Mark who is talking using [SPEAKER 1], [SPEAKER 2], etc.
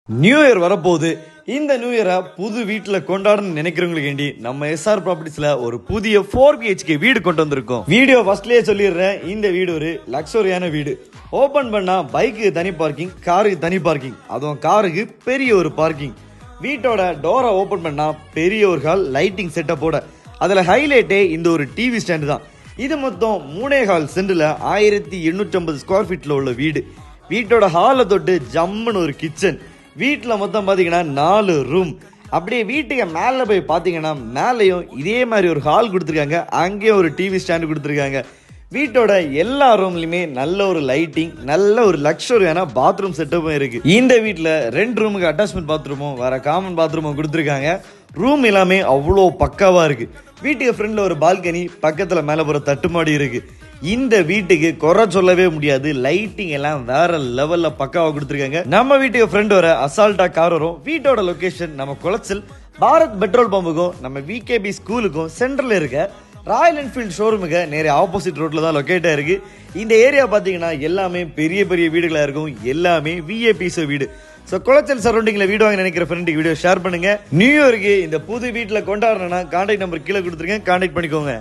[SPEAKER 1] New year வரப்போகுது. இந்த new இயரை புது வீட்டில் கொண்டாடணும்னு நினைக்கிறவங்களுக்கு வேண்டி நம்ம எஸ்ஆர் ப்ராப்பர்ட்டிஸ்ல ஒரு புதிய 4BHK வீடு கொண்டு வந்திருக்கோம். வீடியோ ஃபர்ஸ்ட்லயே சொல்லிடுறேன், இந்த வீடு ஒரு லக்ஸரியான வீடு. ஓபன் பண்ணா பைக்கு தனி பார்க்கிங், காருக்கு தனி பார்க்கிங், அதுவும் காருக்கு பெரிய ஒரு பார்க்கிங். வீட்டோட டோரை ஓபன் பண்ணா பெரிய ஒரு ஹால் லைட்டிங் செட்டப்போட. அதுல ஹைலைட்டே இந்த ஒரு டிவி ஸ்டாண்டு தான். இது மொத்தம் 3.25 சென்ட்ல 1850 ஸ்கொயர் ஃபீட்ல உள்ள வீடு. வீட்டோட ஹாலை தொட்டு ஜம்முன்னு ஒரு கிச்சன். வீட்டில் மொத்தம் பார்த்தீங்கன்னா 4 ரூம். அப்படியே வீட்டுக்கு மேலே போய் பார்த்தீங்கன்னா மேலேயும் இதே மாதிரி ஒரு ஹால் கொடுத்துருக்காங்க, அங்கேயும் ஒரு டிவி ஸ்டாண்டு கொடுத்துருக்காங்க. வீட்டோட எல்லா ரூம்லையுமே நல்ல ஒரு லைட்டிங், நல்ல ஒரு லக்ஸரியான பாத்ரூம் செட்டப்பும் இருக்கு. இந்த வீட்டில் 2 ரூமுக்கு அட்டாச்மெண்ட் பாத்ரூமும் வேற காமன் பாத்ரூமும் கொடுத்துருக்காங்க. ரூம் எல்லாமே அவ்வளோ பக்காவா இருக்கு. வீட்டுக்கு ஃப்ரண்ட்ல ஒரு பால்கனி, பக்கத்துல மேல போற தட்டுமாடி இருக்கு. இந்த வீட்டுக்கு குறை சொல்லவே முடியாது. லைட்டிங் எல்லாம் வேற லெவல்ல பக்காவா கொடுத்துருக்காங்க. நம்ம வீட்டுக்கு ஃப்ரெண்ட் வர அசால்ட்டா கார் வரும். வீட்டோட லொகேஷன் நம்ம குளச்சல் பாரத் பெட்ரோல் பம்புக்கும் நம்ம விகேபி ஸ்கூலுக்கும் சென்டர்ல இருக்க ராயல் என்ஃபீல்ட் ஷோரூமுக்கு நேர ஆப்போசிட் ரோட்ல தான் லொக்கேட்டா இருக்கு. இந்த ஏரியா பாத்தீங்கன்னா எல்லாமே பெரிய பெரிய வீடுகளா இருக்கும், எல்லாமே விஏபிஸ் வீடு. ஸோ குளச்சல் சரௌண்டிங்ல வீடு வாங்க நினைக்கிற ஃப்ரெண்டுக்கு வீடியோ ஷேர் பண்ணுங்க. நியூ இயருக்கு இந்த புது வீட்டில் கொண்டாடணும்னா கான்டாக்ட் நம்பர் கீழே கொடுத்துருக்கேன், கான்டாக்ட் பண்ணிக்கோங்க.